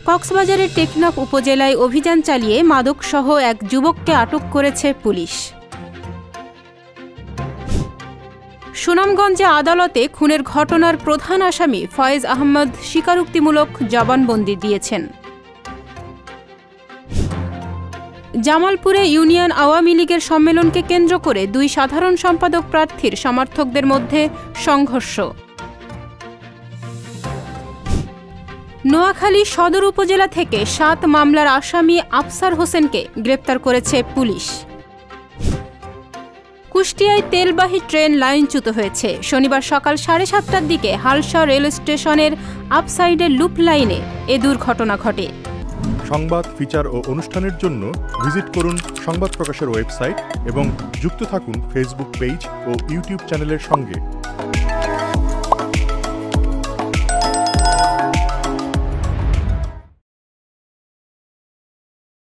কক্সবাজারের টেকনাফ উপজেলায় অভিযান চালিয়ে মাদকসহ এক যুবককে আটক করেছে পুলিশ। সুনামগঞ্জে আদালতে খুনের ঘটনার প্রধান আসামি ফয়েজ আহমদ স্বীকারোক্তিমূলক জবানবন্দি দিয়েছেন। জামালপুরে ইউনিয়ন আওয়ামী লীগের সম্মেলনকে কেন্দ্র করে দুই সাধারণ সম্পাদক প্রার্থীর সমর্থকদের মধ্যে সংঘর্ষ। নোয়াখালী সদর উপজেলা থেকে 7 মামলার আসামি আফসার হোসেনকে গ্রেপ্তার করেছে পুলিশ। কুষ্টিয়ায় তেলবাহী ট্রেন লাইনচ্যুত হয়েছে। শনিবার সকাল 7:30টার দিকে হালসা রেল স্টেশনের আপসাইডের লুপ লাইনে এ দুর্ঘটনা ঘটে। সংবাদ, ফিচার ও অনুষ্ঠানের জন্য ভিজিট করুন সংবাদ প্রকাশের ওয়েবসাইট এবং যুক্ত থাকুন ফেসবুক পেজ ও ইউটিউব চ্যানেলের সঙ্গে।